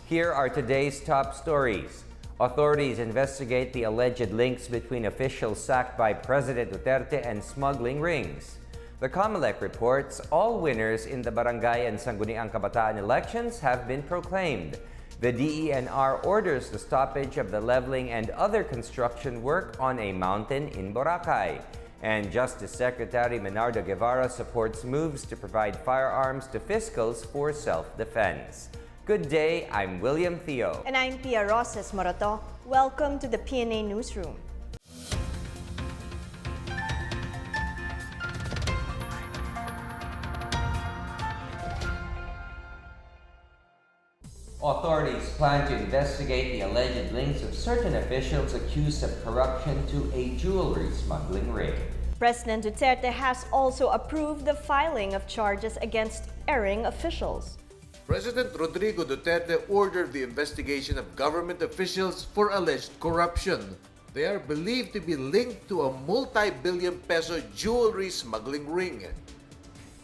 Here are today's top stories. Authorities investigate the alleged links between officials sacked by President Duterte and smuggling rings. The COMELEC reports all winners in the Barangay and Sangguniang Kabataan elections have been proclaimed. The DENR orders the stoppage of the leveling and other construction work on a mountain in Boracay. And Justice Secretary Menardo Guevara supports moves to provide firearms to fiscals for self-defense. Good day, I'm William Theo. And I'm Pia Roses Morato. Welcome to the PNA Newsroom. Authorities plan to investigate the alleged links of certain officials accused of corruption to a jewelry smuggling ring. President Duterte has also approved the filing of charges against erring officials. President Rodrigo Duterte ordered the investigation of government officials for alleged corruption. They are believed to be linked to a multi-billion peso jewelry smuggling ring.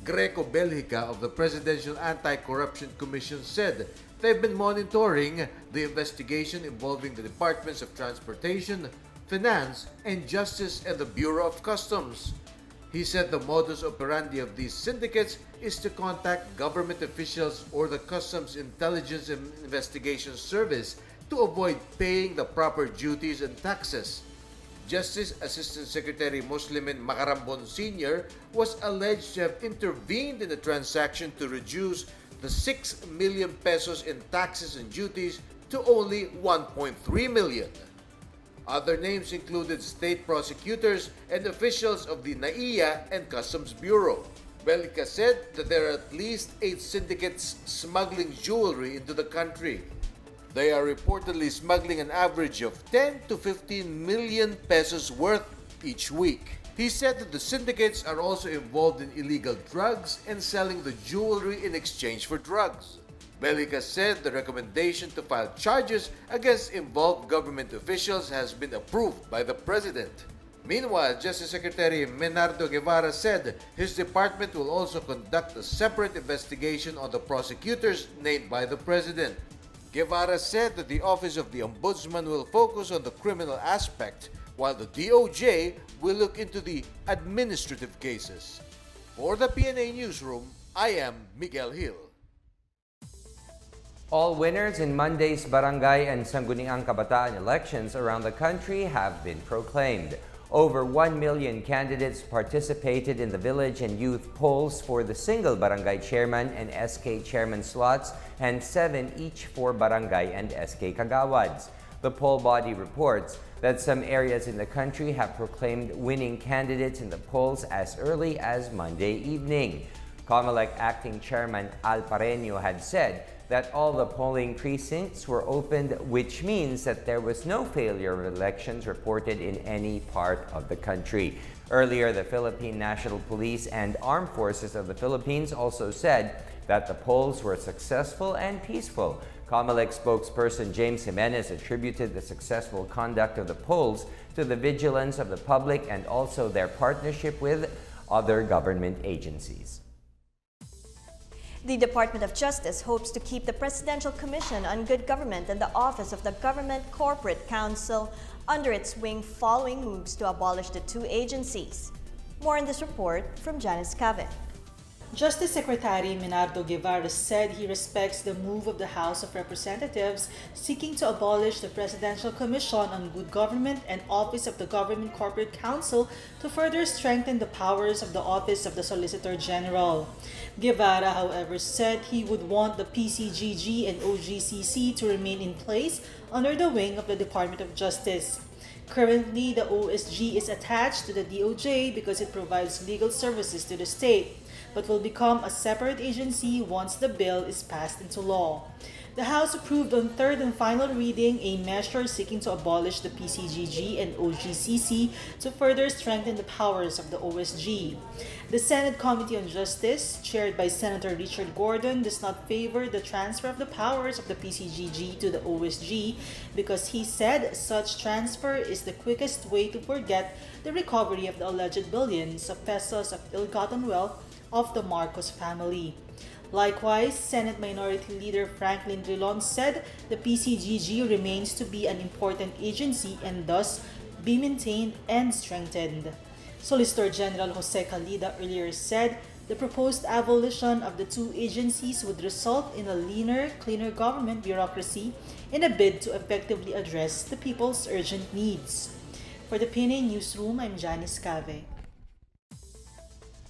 Greco Belgica of the Presidential Anti-Corruption Commission said they've been monitoring the investigation involving the Departments of Transportation, Finance, and Justice and the Bureau of Customs. He said the modus operandi of these syndicates is to contact government officials or the Customs Intelligence and Investigation Service to avoid paying the proper duties and taxes. Justice Assistant Secretary Muslimin Macarambon Sr. was alleged to have intervened in the transaction to reduce the 6 million pesos in taxes and duties to only 1.3 million. Other names included state prosecutors and officials of the NAIA and Customs Bureau. Belgica said that there are at least 8 syndicates smuggling jewelry into the country. They are reportedly smuggling an average of 10 to 15 million pesos worth each week. He said that the syndicates are also involved in illegal drugs and selling the jewelry in exchange for drugs. Belgica said the recommendation to file charges against involved government officials has been approved by the President. Meanwhile, Justice Secretary Menardo Guevara said his department will also conduct a separate investigation on the prosecutors named by the President. Guevara said that the Office of the Ombudsman will focus on the criminal aspect, while the DOJ will look into the administrative cases. For the PNA Newsroom, I am Miguel Hill. All winners in Monday's Barangay and Sangguniang Kabataan elections around the country have been proclaimed. Over 1 million candidates participated in the village and youth polls for the single barangay chairman and SK chairman slots and 7 each for barangay and SK kagawads. The poll body reports that some areas in the country have proclaimed winning candidates in the polls as early as Monday evening. COMELEC acting chairman Al Pareño had said that all the polling precincts were opened, which means that there was no failure of elections reported in any part of the country. Earlier, the Philippine National Police and Armed Forces of the Philippines also said that the polls were successful and peaceful. COMELEC spokesperson James Jimenez attributed the successful conduct of the polls to the vigilance of the public and also their partnership with other government agencies. The Department of Justice hopes to keep the Presidential Commission on Good Government and the Office of the Government Corporate Counsel under its wing following moves to abolish the 2 agencies. More in this report from Janice Cavin. Justice Secretary Menardo Guevara said he respects the move of the House of Representatives seeking to abolish the Presidential Commission on Good Government and Office of the Government Corporate Counsel to further strengthen the powers of the Office of the Solicitor General. Guevara, however, said he would want the PCGG and OGCC to remain in place under the wing of the Department of Justice. Currently, the OSG is attached to the DOJ because it provides legal services to the state, but will become a separate agency once the bill is passed into law. The House approved on third and final reading a measure seeking to abolish the PCGG and OGCC to further strengthen the powers of the OSG. The Senate Committee on Justice, chaired by Senator Richard Gordon, does not favor the transfer of the powers of the PCGG to the OSG because he said such transfer is the quickest way to forget the recovery of the alleged billions of pesos of ill-gotten wealth of the Marcos family. Likewise, Senate Minority Leader Franklin Drilon said the PCGG remains to be an important agency and thus be maintained and strengthened. Solicitor General Jose Calida earlier said the proposed abolition of the two agencies would result in a leaner, cleaner government bureaucracy in a bid to effectively address the people's urgent needs. For the PNA Newsroom, I'm Janice Cave.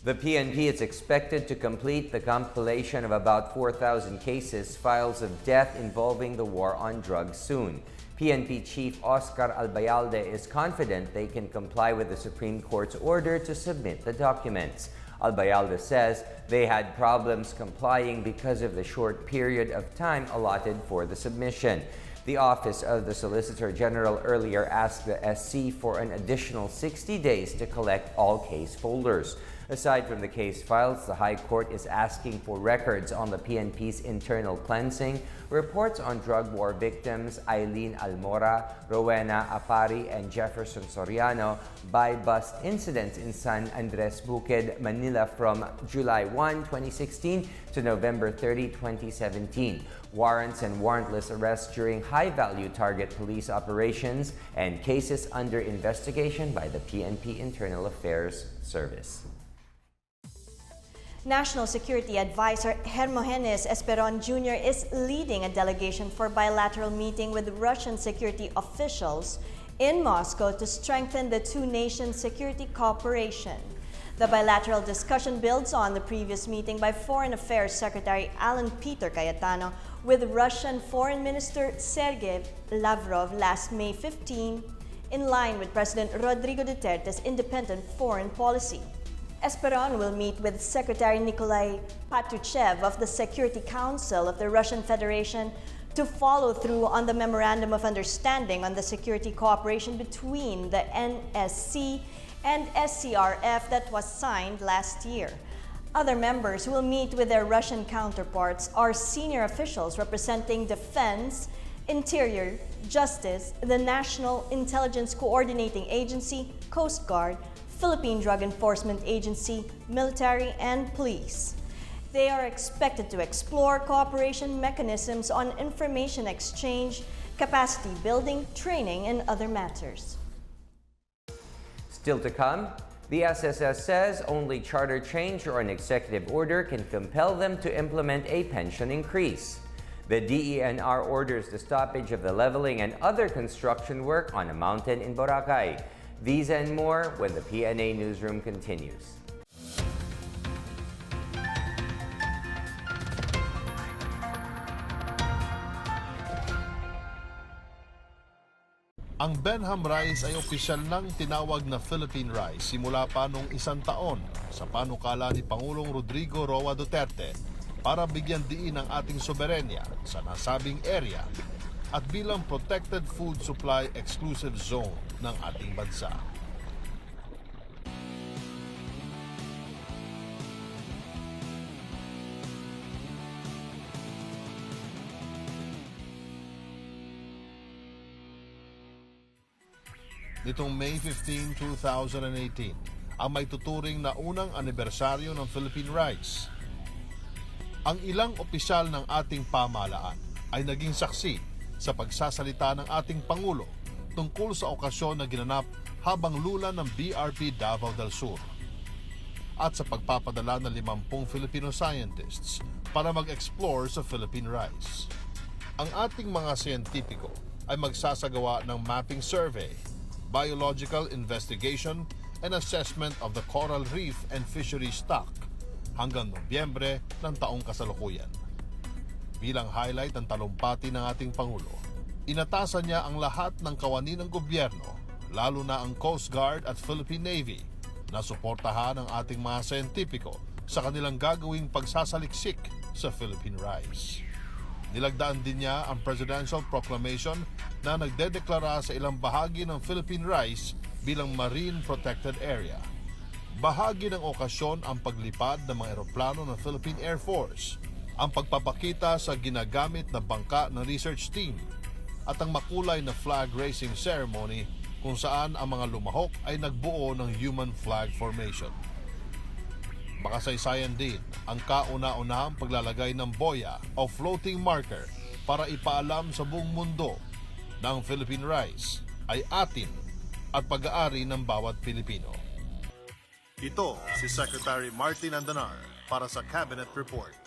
The PNP is expected to complete the compilation of about 4,000 cases, files of death involving the war on drugs soon. PNP Chief Oscar Albayalde is confident they can comply with the Supreme Court's order to submit the documents. Albayalde says they had problems complying because of the short period of time allotted for the submission. The Office of the Solicitor General earlier asked the SC for an additional 60 days to collect all case folders. Aside from the case files, the High Court is asking for records on the PNP's internal cleansing, reports on drug war victims Eileen Almora, Rowena Apari, and Jefferson Soriano by bust incidents in San Andres Bukid, Manila from July 1, 2016 to November 30, 2017. Warrants and warrantless arrests during high-value target police operations and cases under investigation by the PNP Internal Affairs Service. National Security Advisor Hermogenes Esperon Jr. is leading a delegation for bilateral meeting with Russian security officials in Moscow to strengthen the two nations' security cooperation. The bilateral discussion builds on the previous meeting by Foreign Affairs Secretary Alan Peter Cayetano with Russian Foreign Minister Sergei Lavrov last May 15, in line with President Rodrigo Duterte's independent foreign policy. Esperon will meet with Secretary Nikolai Patrushev of the Security Council of the Russian Federation to follow through on the Memorandum of Understanding on the security cooperation between the NSC and SCRF that was signed last year. Other members who will meet with their Russian counterparts are senior officials representing Defense, Interior, Justice, the National Intelligence Coordinating Agency, Coast Guard, Philippine Drug Enforcement Agency, military, and police. They are expected to explore cooperation mechanisms on information exchange, capacity building, training, and other matters. Still to come, the SSS says only charter change or an executive order can compel them to implement a pension increase. The DENR orders the stoppage of the leveling and other construction work on a mountain in Boracay. These and more when the PNA Newsroom continues. Ang Benham Rice ay opisyal nang tinawag na Philippine Rice simula pa noong 1 taon sa panukala ni Pangulong Rodrigo Roa Duterte para bigyan diin ang ating soberenya sa nasabing area at bilang Protected Food Supply Exclusive Zone ng ating bansa. Nitong May 15, 2018, ang may tuturing na unang anibersaryo ng Philippine Rice. Ang ilang opisyal ng ating pamahalaan ay naging saksi sa pagsasalita ng ating Pangulo tungkol sa okasyon na ginanap habang lula ng BRP Davao del Sur at sa pagpapadala ng 50 Filipino scientists para mag-explore sa Philippine Rice. Ang ating mga siyentipiko ay magsasagawa ng mapping survey, biological investigation and assessment of the coral reef and fishery stock hanggang Nobyembre ng taong kasalukuyan. Bilang highlight ng talumpati ng ating Pangulo, inatasan niya ang lahat ng kawani ng gobyerno, lalo na ang Coast Guard at Philippine Navy, na suportahan ang ating mga siyentipiko sa kanilang gagawing pagsasaliksik sa Philippine Rice. Nilagdaan din niya ang Presidential Proclamation na nagdedeklara sa ilang bahagi ng Philippine Rice bilang Marine Protected Area. Bahagi ng okasyon ang paglipad ng mga eroplano ng Philippine Air Force, ang pagpapakita sa ginagamit na bangka ng research team, at ang makulay na flag raising ceremony kung saan ang mga lumahok ay nagbuo ng human flag formation. Makasaysayan din ang kauna-unahang paglalagay ng boya o floating marker para ipaalam sa buong mundo na ang Philippine rice ay atin at pag-aari ng bawat Pilipino. Ito si Secretary Martin Andanar para sa Cabinet Report.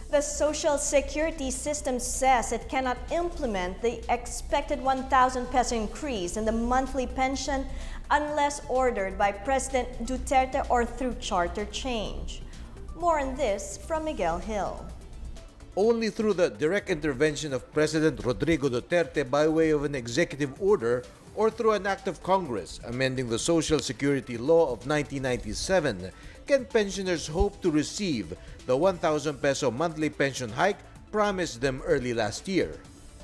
The Social Security system says it cannot implement the expected 1,000 peso increase in the monthly pension unless ordered by President Duterte or through charter change. More on this from Miguel Hill. Only through the direct intervention of President Rodrigo Duterte by way of an executive order or through an act of Congress amending the Social Security Law of 1997 can pensioners hope to receive the 1,000 peso monthly pension hike promised them early last year.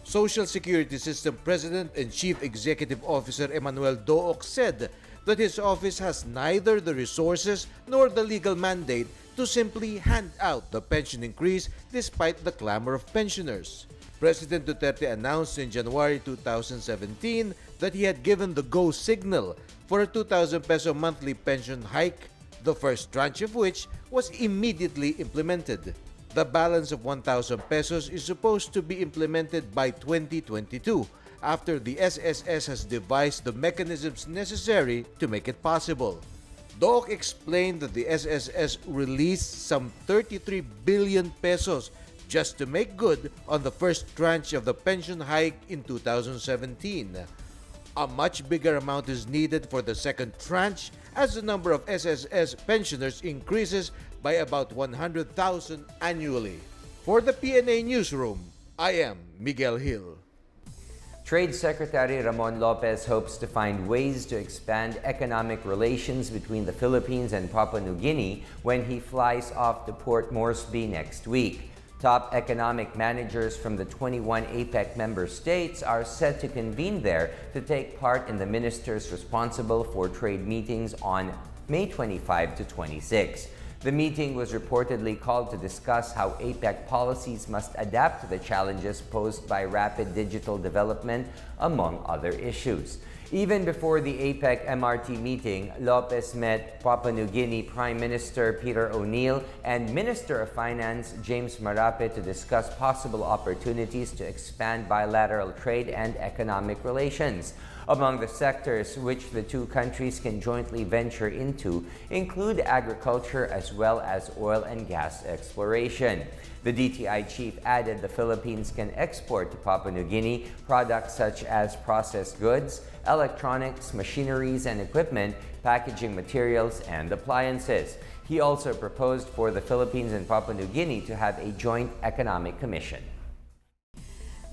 Social Security System President and Chief Executive Officer Emmanuel Dooc said that his office has neither the resources nor the legal mandate to simply hand out the pension increase despite the clamor of pensioners. President Duterte announced in January 2017 that he had given the go signal for a 2,000 peso monthly pension hike, the first tranche of which was immediately implemented. The balance of 1,000 pesos is supposed to be implemented by 2022 after the SSS has devised the mechanisms necessary to make it possible. Doc explained that the SSS released some 33 billion pesos just to make good on the first tranche of the pension hike in 2017. A much bigger amount is needed for the second tranche as the number of SSS pensioners increases by about 100,000 annually. For the PNA Newsroom, I am Miguel Hill. Trade Secretary Ramon Lopez hopes to find ways to expand economic relations between the Philippines and Papua New Guinea when he flies off to Port Moresby next week. Top economic managers from the 21 APEC member states are set to convene there to take part in the ministers responsible for trade meetings on May 25 to 26. The meeting was reportedly called to discuss how APEC policies must adapt to the challenges posed by rapid digital development, among other issues. Even before the APEC MRT meeting, Lopez met Papua New Guinea Prime Minister Peter O'Neill and Minister of Finance James Marape to discuss possible opportunities to expand bilateral trade and economic relations. Among the sectors which the two countries can jointly venture into include agriculture as well as oil and gas exploration. The DTI chief added the Philippines can export to Papua New Guinea products such as processed goods, electronics, machineries and equipment, packaging materials, and appliances. He also proposed for the Philippines and Papua New Guinea to have a joint economic commission.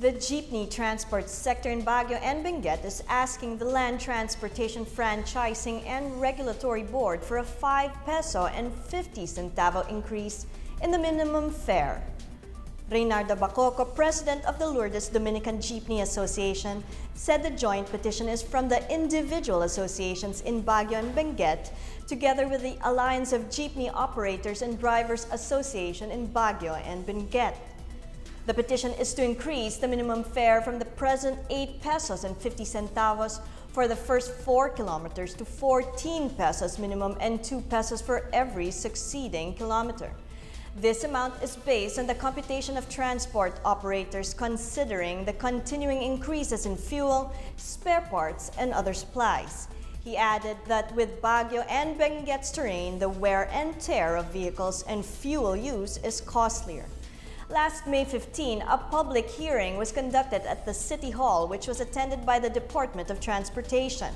The jeepney transport sector in Baguio and Benguet is asking the Land Transportation Franchising and Regulatory Board for a 5 peso and 50 centavo increase in the minimum fare. Reynardo Bacoco, president of the Lourdes Dominican Jeepney Association, said the joint petition is from the individual associations in Baguio and Benguet, together with the Alliance of Jeepney Operators and Drivers Association in Baguio and Benguet. The petition is to increase the minimum fare from the present 8 pesos and 50 centavos for the first 4 kilometers to 14 pesos minimum and 2 pesos for every succeeding kilometer. This amount is based on the computation of transport operators considering the continuing increases in fuel, spare parts, and other supplies. He added that with Baguio and Benguet's terrain, the wear and tear of vehicles and fuel use is costlier. Last May 15, a public hearing was conducted at the City Hall, which was attended by the Department of Transportation.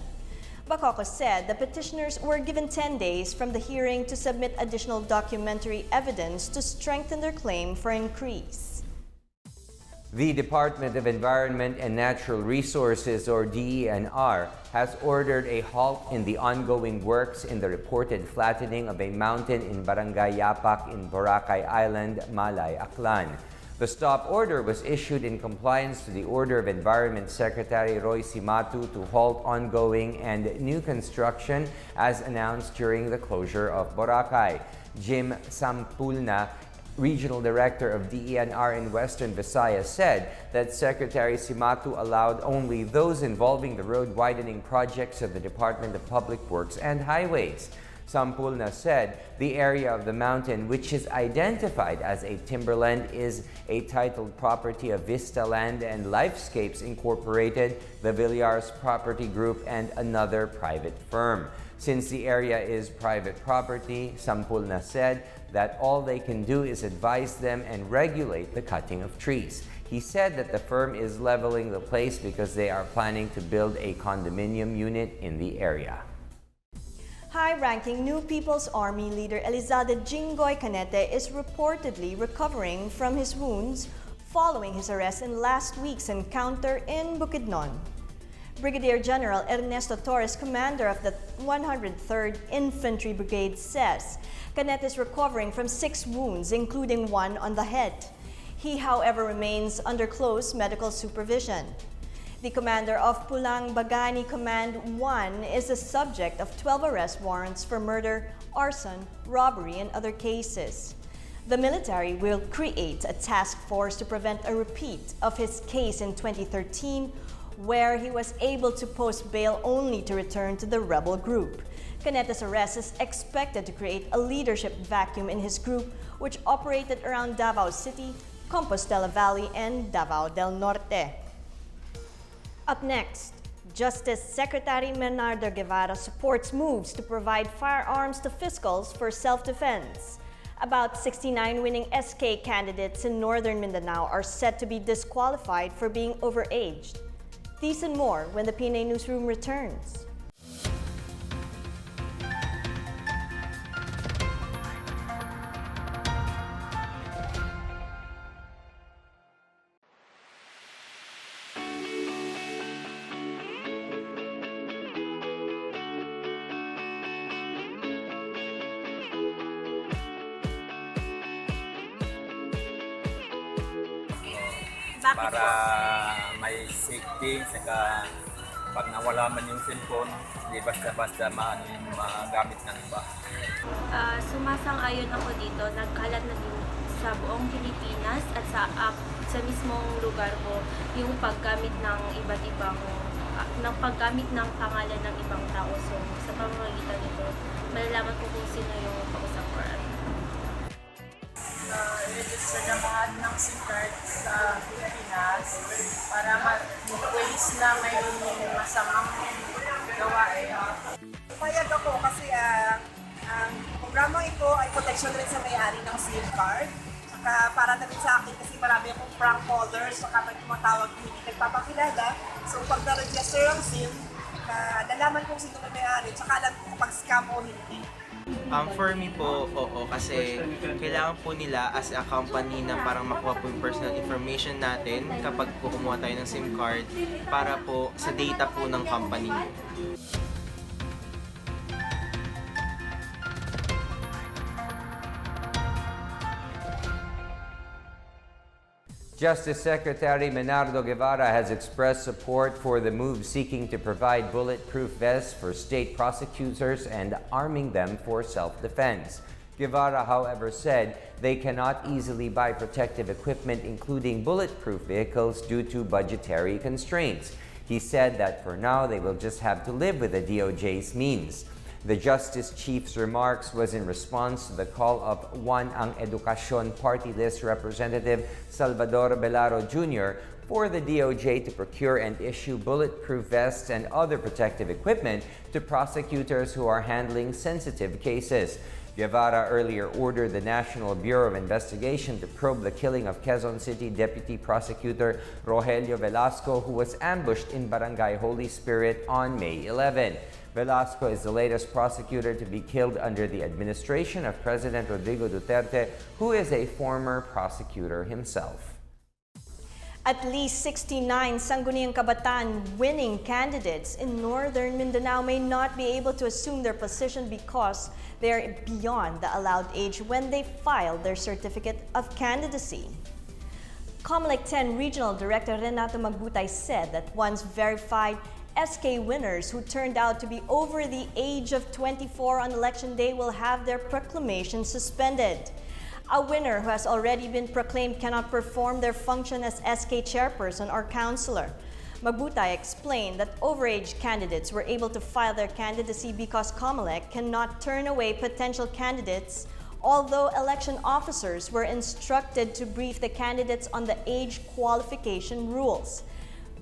Bacoco said the petitioners were given 10 days from the hearing to submit additional documentary evidence to strengthen their claim for increase. The Department of Environment and Natural Resources, or DENR, has ordered a halt in the ongoing works in the reported flattening of a mountain in Barangay Yapak in Boracay Island, Malay, Aklan. The stop order was issued in compliance to the order of Environment Secretary Roy Cimatu to halt ongoing and new construction as announced during the closure of Boracay. Jim Sampulna, Regional Director of DENR in Western Visayas, said that Secretary Cimatu allowed only those involving the road widening projects of the Department of Public Works and Highways. Sampulna said the area of the mountain, which is identified as a timberland, is a titled property of Vista Land and Lifescapes Incorporated, the Villars Property Group, and another private firm. Since the area is private property, Sampulna said that all they can do is advise them and regulate the cutting of trees. He said that the firm is leveling the place because they are planning to build a condominium unit in the area. High-ranking New People's Army leader Elizalde Jinggoy Canete is reportedly recovering from his wounds following his arrest in last week's encounter in Bukidnon. Brigadier General Ernesto Torres, commander of the 103rd Infantry Brigade, says Canete is recovering from 6 wounds, including one on the head. He, however, remains under close medical supervision. The commander of Pulang Bagani Command 1 is the subject of 12 arrest warrants for murder, arson, robbery, and other cases. The military will create a task force to prevent a repeat of his case in 2013, where he was able to post bail only to return to the rebel group. Canete's arrest is expected to create a leadership vacuum in his group, which operated around Davao City, Compostela Valley, and Davao del Norte. Up next, Justice Secretary Bernardo Guevara supports moves to provide firearms to fiscals for self-defense. About 69 winning SK candidates in northern Mindanao are set to be disqualified for being overaged. These and more when the PNA Newsroom returns. Para may safety, saka pag nawala man yung cellphone, di basta-basta magamit ng iba. Sumasang-ayon ako dito, nagkalat na din sa buong Pilipinas at sa mismong lugar ko yung paggamit ng iba't ibang paggamit ng pangalan ng ibang tao. So sa pamamagitan nito, malalaman ko kung sino yung kausap ko. Register na lahat ng SIM card sa Pilipinas para mag-waste na may masamang gawain. Payag ako kasi ang programang ito ay protection rin sa may-ari ng SIM card. Saka para na rin sa akin kasi marami akong prank callers, saka may tumatawag hindi nagpapakilala. So pag na-register ang SIM, nalaman kung sino na may-ari, saka alam kung kapag scam o hindi. For me po, oo, kasi kailangan po nila as a company na parang makuha po yung personal information natin kapag po kumuha tayo ng SIM card para po sa data po ng company. Justice Secretary Bernardo Guevara has expressed support for the move seeking to provide bulletproof vests for state prosecutors and arming them for self-defense. Guevara, however, said they cannot easily buy protective equipment, including bulletproof vehicles, due to budgetary constraints. He said that for now, they will just have to live with the DOJ's means. The Justice Chief's remarks was in response to the call of One Ang Educacion Party List Representative Salvador Belaro Jr. for the DOJ to procure and issue bulletproof vests and other protective equipment to prosecutors who are handling sensitive cases. Guevara earlier ordered the National Bureau of Investigation to probe the killing of Quezon City Deputy Prosecutor Rogelio Velasco, who was ambushed in Barangay Holy Spirit on May 11. Velasco is the latest prosecutor to be killed under the administration of President Rodrigo Duterte, who is a former prosecutor himself. At least 69 Sangguniang Kabataan winning candidates in northern Mindanao may not be able to assume their position because they are beyond the allowed age when they file their certificate of candidacy. COMELEC 10 Regional Director Renato Magbutay said that once verified SK winners who turned out to be over the age of 24 on election day will have their proclamation suspended. A winner who has already been proclaimed cannot perform their function as SK chairperson or councillor. Magbutay explained that overage candidates were able to file their candidacy because COMELEC cannot turn away potential candidates, although election officers were instructed to brief the candidates on the age qualification rules.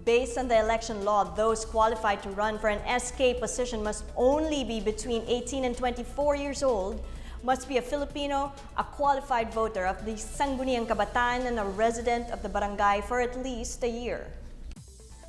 Based on the election law, those qualified to run for an SK position must only be between 18 and 24 years old, must be a Filipino, a qualified voter of the Sangguniang Kabataan, and a resident of the barangay for at least a year.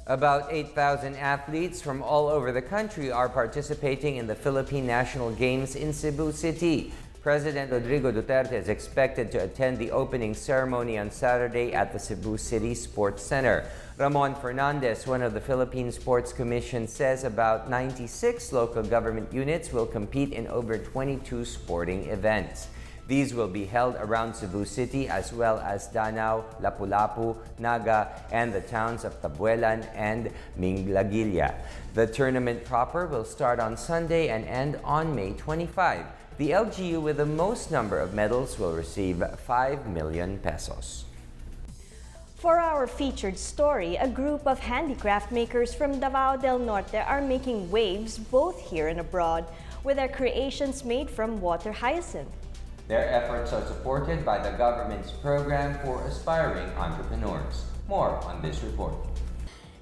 About 8,000 athletes from all over the country are participating in the Philippine National Games in Cebu City. President Rodrigo Duterte is expected to attend the opening ceremony on Saturday at the Cebu City Sports Center. Ramon Fernandez, one of the Philippine Sports Commission, says about 96 local government units will compete in over 22 sporting events. These will be held around Cebu City as well as Danao, Lapu-Lapu, Naga, and the towns of Tabuelan and Minglagilla. The tournament proper will start on Sunday and end on May 25. The LGU with the most number of medals will receive 5 million pesos. For our featured story, a group of handicraft makers from Davao del Norte are making waves both here and abroad with their creations made from water hyacinth. Their efforts are supported by the government's program for aspiring entrepreneurs. More on this report.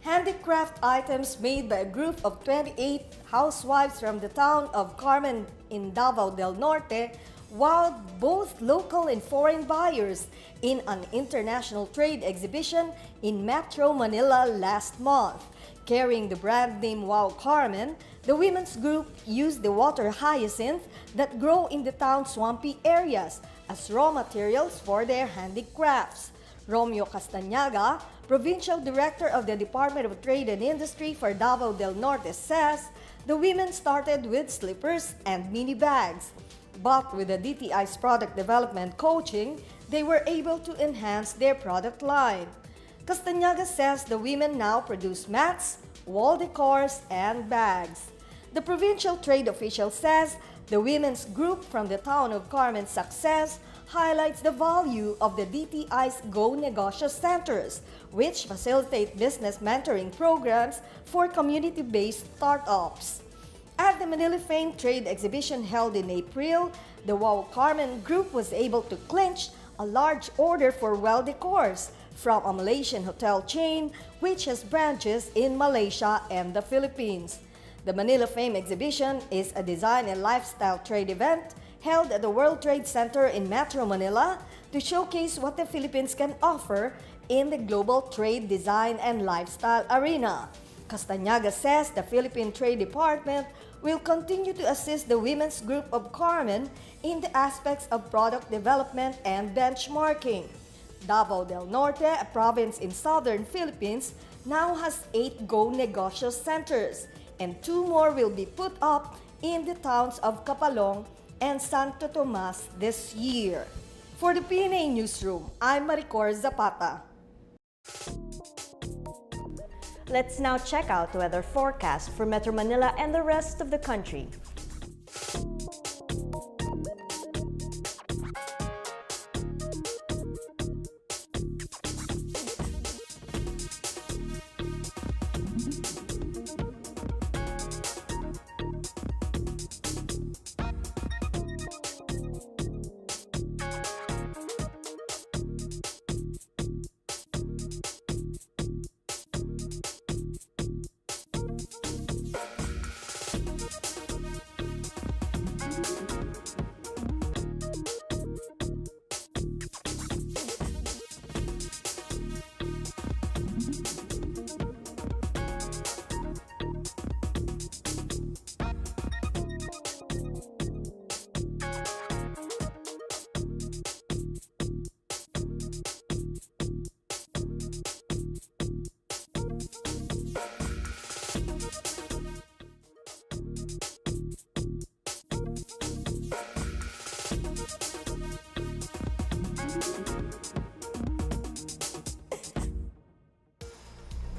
Handicraft items made by a group of 28 housewives from the town of Carmen in Davao del Norte wowed both local and foreign buyers in an international trade exhibition in Metro Manila last month. Carrying the brand name Wow Carmen, the women's group used the water hyacinth that grow in the town's swampy areas as raw materials for their handicrafts. Romeo Castañaga, Provincial Director of the Department of Trade and Industry for Davao del Norte, says the women started with slippers and mini bags. But with the DTI's product development coaching, they were able to enhance their product line. Castañaga says the women now produce mats, wall decors, and bags. The provincial trade official says the women's group from the town of Carmen's success highlights the value of the DTI's Go Negosyo Centers, which facilitate business mentoring programs for community-based startups. At the Manila Fame Trade Exhibition held in April, the Wow Carmen Group was able to clinch a large order for well decors from a Malaysian hotel chain which has branches in Malaysia and the Philippines. The Manila Fame Exhibition is a design and lifestyle trade event held at the World Trade Center in Metro Manila to showcase what the Philippines can offer in the global trade, design, and lifestyle arena. Castañaga says the Philippine Trade Department will continue to assist the women's group of Carmen in the aspects of product development and benchmarking. Davao del Norte, a province in southern Philippines, now has 8 Go Negosyo Centers, and 2 more will be put up in the towns of Capalong and Santo Tomas this year. For the PNA Newsroom, I'm Maricor Zapata. Let's now check out weather forecast for Metro Manila and the rest of the country.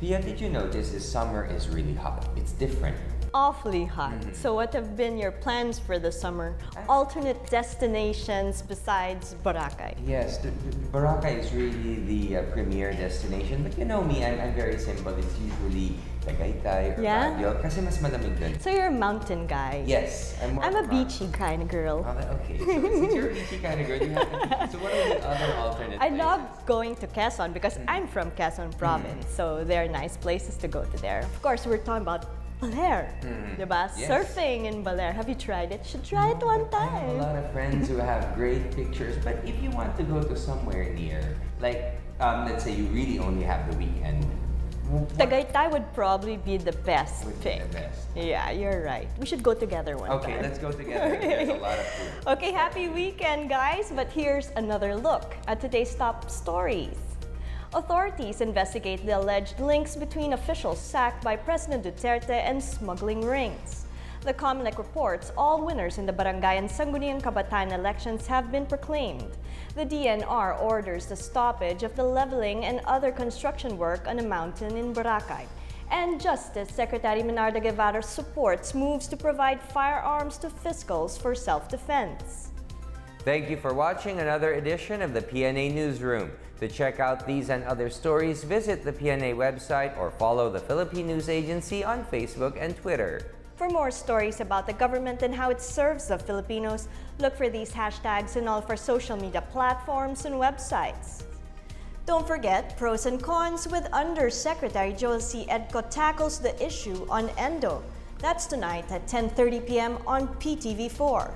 Pia, did you notice this summer is really hot? It's different. Awfully hot. So what have been your plans for the summer? Alternate destinations besides Boracay? Yes, Boracay is really the premier destination. But you know me, I'm very simple. It's usually Tagaytay or Yeah? Baguio kasi mas malamig dun. So you're a mountain guy. Yes, I'm more I'm a of beachy kind of girl. Okay, so since you're a beachy kind of girl, you have to, so what are the other alternate I places? love going to Quezon because I'm from Quezon province. So there are nice places to go to there. Of course, we're talking about Baler, diba? Yes. Surfing in Baler. Have you tried it? Should try it one I have a time. lot of friends who have great pictures, but if you want to go to somewhere near, like let's say you really only have the weekend, Tagaytay would probably be the best would be pick. the best. Yeah, you're right. We should go together one Okay, time. let's go together. There's a lot of food. Okay, happy weekend, guys. But here's another look at today's top stories. Authorities investigate the alleged links between officials sacked by President Duterte and smuggling rings. The Comelec reports all winners in the Barangay and Sangguniang Kabataan elections have been proclaimed. The DNR orders the stoppage of the leveling and other construction work on a mountain in Boracay. And Justice Secretary Menardo Guevara supports moves to provide firearms to fiscals for self-defense. Thank you for watching another edition of the PNA Newsroom. To check out these and other stories, visit the PNA website or follow the Philippine News Agency on Facebook and Twitter. For more stories about the government and how it serves the Filipinos, look for these hashtags in all of our social media platforms and websites. Don't forget Pros and Cons with Undersecretary Joel C. Edco tackles the issue on Endo. That's tonight at 10:30 p.m. on PTV4.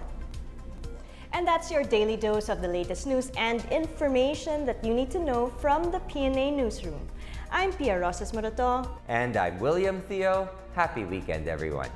And that's your daily dose of the latest news and information that you need to know from the PNA Newsroom. I'm Pia Rosas Morato. And I'm William Theo. Happy weekend, everyone.